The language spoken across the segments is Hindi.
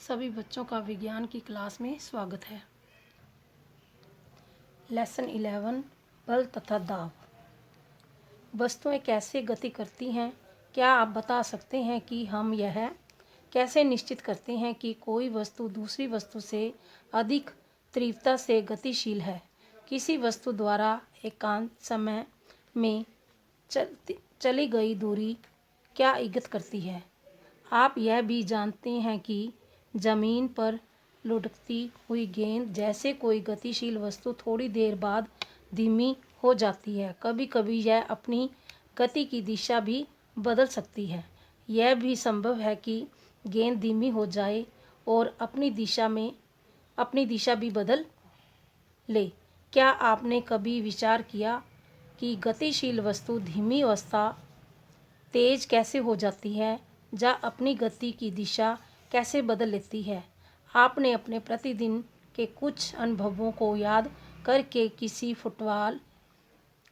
सभी बच्चों का विज्ञान की क्लास में स्वागत है। लेसन 11 बल तथा दाब। वस्तुएं कैसे गति करती हैं? क्या आप बता सकते हैं कि हम यह कैसे निश्चित करते हैं कि कोई वस्तु दूसरी वस्तु से अधिक तीव्रता से गतिशील है? किसी वस्तु द्वारा एकांत समय में चली गई दूरी क्या इंगित करती है? आप यह भी जानते हैं कि ज़मीन पर लुढ़कती हुई गेंद जैसे कोई गतिशील वस्तु थोड़ी देर बाद धीमी हो जाती है। कभी कभी यह अपनी गति की दिशा भी बदल सकती है। यह भी संभव है कि गेंद धीमी हो जाए और अपनी दिशा भी बदल ले। क्या आपने कभी विचार किया कि गतिशील वस्तु धीमी अवस्था तेज कैसे हो जाती है या अपनी गति की दिशा कैसे बदल लेती है? आपने अपने प्रतिदिन के कुछ अनुभवों को याद करके किसी फुटबॉल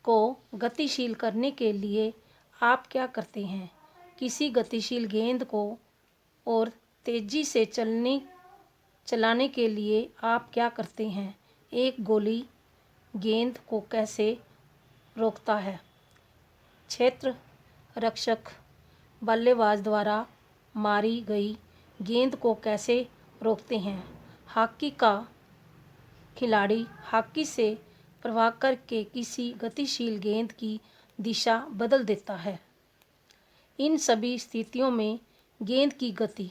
को गतिशील करने के लिए आप क्या करते हैं? किसी गतिशील गेंद को और तेजी से चलाने के लिए आप क्या करते हैं? एक गोली गेंद को कैसे रोकता है? क्षेत्र रक्षक बल्लेबाज द्वारा मारी गई गेंद को कैसे रोकते हैं? हॉकी का खिलाड़ी हॉकी से प्रवाह करके किसी गतिशील गेंद की दिशा बदल देता है। इन सभी स्थितियों में गेंद की गति,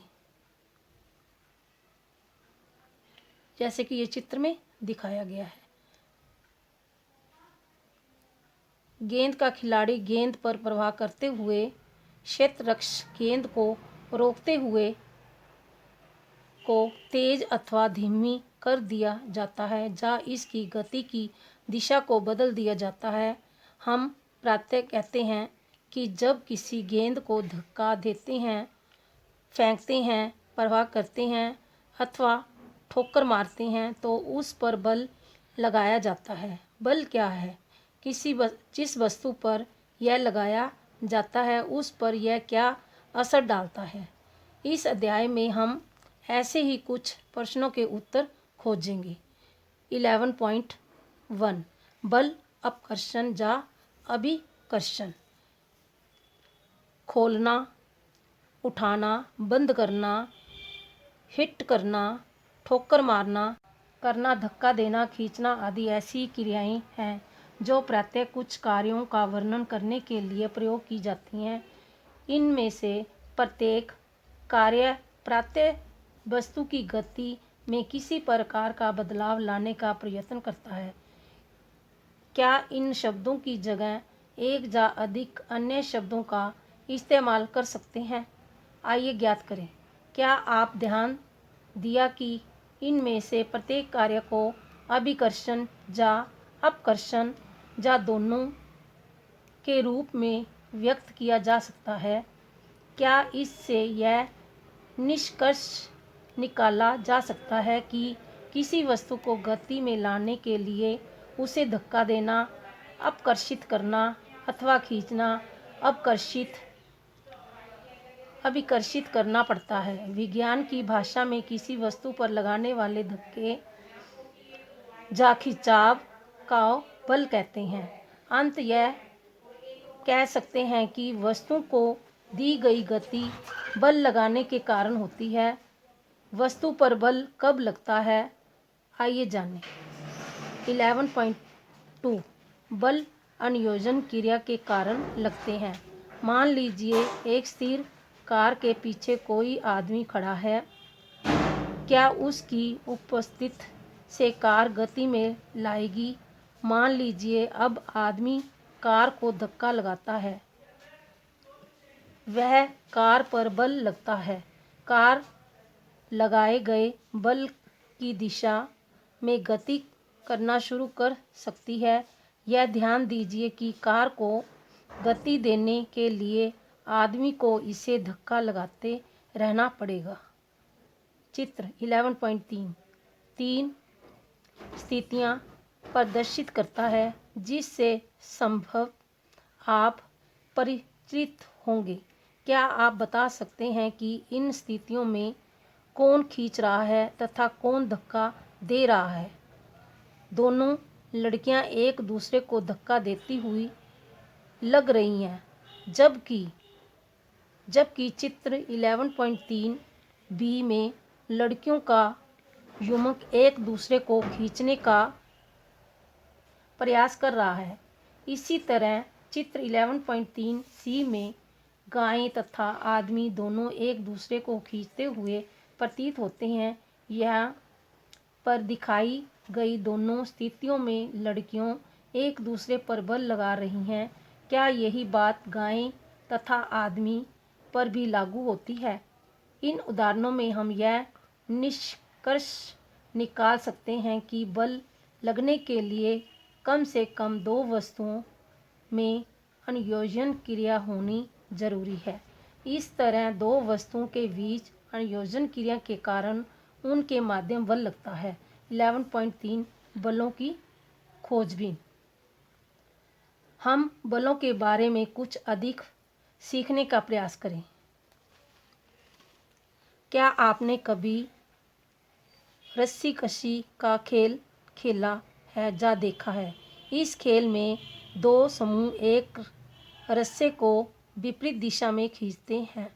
जैसे कि ये चित्र में दिखाया गया है, गेंद का खिलाड़ी गेंद पर प्रहार करते हुए क्षेत्र रक्षक गेंद को रोकते हुए को तेज अथवा धीमी कर दिया जाता है या इसकी गति की दिशा को बदल दिया जाता है। हम प्रायः कहते हैं कि जब किसी गेंद को धक्का देते हैं, फेंकते हैं, प्रहार करते हैं अथवा ठोकर मारते हैं तो उस पर बल लगाया जाता है। बल क्या है? जिस वस्तु पर यह लगाया जाता है उस पर यह क्या असर डालता है? इस अध्याय में हम ऐसे ही कुछ प्रश्नों के उत्तर खोजेंगे। 11.1 बल अपकर्षण या अभिकर्षण। खोलना, उठाना, बंद करना, हिट करना, ठोकर मारना, करना, धक्का देना, खींचना आदि ऐसी क्रियाएं हैं जो प्रायः कुछ कार्यों का वर्णन करने के लिए प्रयोग की जाती हैं। इनमें से प्रत्येक कार्य प्रायः वस्तु की गति में किसी प्रकार का बदलाव लाने का प्रयत्न करता है। क्या इन शब्दों की जगह एक या अधिक अन्य शब्दों का इस्तेमाल कर सकते हैं? आइए ज्ञात करें। क्या आप ध्यान दिया कि इनमें से प्रत्येक कार्य को अभिकर्षण या अपकर्षण या दोनों के रूप में व्यक्त किया जा सकता है? क्या इससे यह निष्कर्ष निकाला जा सकता है कि किसी वस्तु को गति में लाने के लिए उसे धक्का देना, अपकर्षित करना अथवा खींचना, अभिकर्षित करना पड़ता है? विज्ञान की भाषा में किसी वस्तु पर लगाने वाले धक्के या खिंचाव का बल कहते हैं। अंत यह कह सकते हैं कि वस्तु को दी गई गति बल लगाने के कारण होती है। वस्तु पर बल कब लगता है? आइए जानें। 11.2 बल अनुयोजन क्रिया के कारण लगते हैं। मान लीजिए एक स्थिर कार के पीछे कोई आदमी खड़ा है। क्या उसकी उपस्थिति से कार गति में लाएगी? मान लीजिए अब आदमी कार को धक्का लगाता है, वह कार पर बल लगता है। कार लगाए गए बल की दिशा में गति करना शुरू कर सकती है। यह ध्यान दीजिए कि कार को गति देने के लिए आदमी को इसे धक्का लगाते रहना पड़ेगा। चित्र 11.3 तीन स्थितियां प्रदर्शित करता है जिससे संभव आप परिचित होंगे। क्या आप बता सकते हैं कि इन स्थितियों में कौन खींच रहा है तथा कौन धक्का दे रहा है। दोनों लड़कियां एक दूसरे को धक्का देती हुई लग रही हैं, जबकि चित्र 11.3 बी में लड़कियों का युवक एक दूसरे को खींचने का प्रयास कर रहा है। इसी तरह चित्र 11.3 सी में गाय तथा आदमी दोनों एक दूसरे को खींचते हुए प्रतीत होते हैं। यहाँ पर दिखाई गई दोनों स्थितियों में लड़कियों एक दूसरे पर बल लगा रही हैं। क्या यही बात गाय तथा आदमी पर भी लागू होती है? इन उदाहरणों में हम यह निष्कर्ष निकाल सकते हैं कि बल लगने के लिए कम से कम दो वस्तुओं में संयोजन क्रिया होनी जरूरी है। इस तरह दो वस्तुओं के बीच संयोजन क्रिया के कारण उनके माध्यम बल लगता है। 11.3 बलों की खोजबीन। हम बलों के बारे में कुछ अधिक सीखने का प्रयास करें। क्या आपने कभी रस्सी कशी का खेल खेला है या देखा है? इस खेल में दो समूह एक रस्से को विपरीत दिशा में खींचते हैं।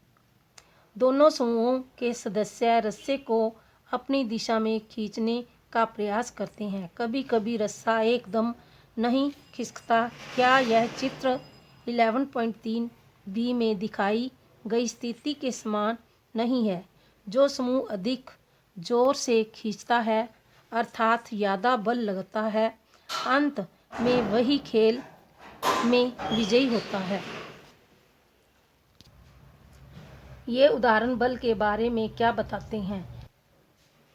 दोनों समूहों के सदस्य रस्से को अपनी दिशा में खींचने का प्रयास करते हैं। कभी कभी रस्सा एकदम नहीं खिसकता। क्या यह चित्र 11.3 बी में दिखाई गई स्थिति के समान नहीं है? जो समूह अधिक जोर से खींचता है अर्थात ज़्यादा बल लगता है, अंत में वही खेल में विजयी होता है। ये उदाहरण बल के बारे में क्या बताते हैं?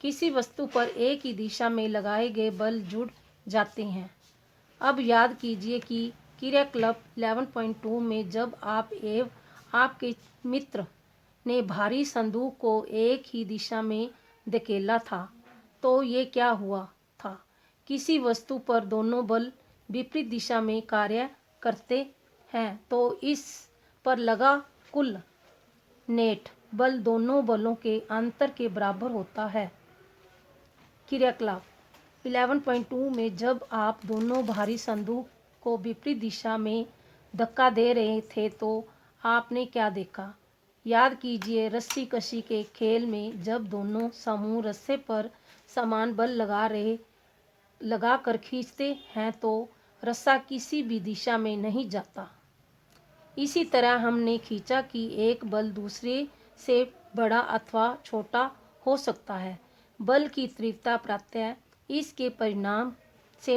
किसी वस्तु पर एक ही दिशा में लगाए गए बल जुड़ जाते हैं। अब याद कीजिए कि क्रियाकलाप 11.2 में जब आप एवं आपके मित्र ने भारी संदूक को एक ही दिशा में धकेला था, तो ये क्या हुआ था? किसी वस्तु पर दोनों बल विपरीत दिशा में कार्य करते हैं तो इस पर लगा कुल नेट बल दोनों बलों के अंतर के बराबर होता है। क्रियाकलाप 11.2 में जब आप दोनों भारी संदूक को विपरीत दिशा में धक्का दे रहे थे तो आपने क्या देखा? याद कीजिए, रस्सी कशी के खेल में जब दोनों समूह रस्से पर समान बल लगा कर खींचते हैं तो रस्सा किसी भी दिशा में नहीं जाता। इसी तरह हमने खींचा कि एक बल दूसरे से बड़ा अथवा छोटा हो सकता है। बल की तीव्रता प्रायः इसके परिणाम से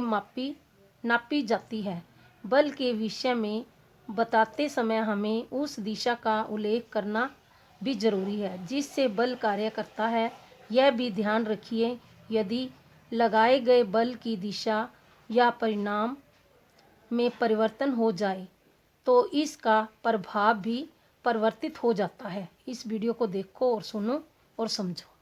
नापी जाती है। बल के विषय में बताते समय हमें उस दिशा का उल्लेख करना भी जरूरी है जिससे बल कार्य करता है। यह भी ध्यान रखिए, यदि लगाए गए बल की दिशा या परिणाम में परिवर्तन हो जाए तो इसका प्रभाव भी परिवर्तित हो जाता है। इस वीडियो को देखो और सुनो और समझो।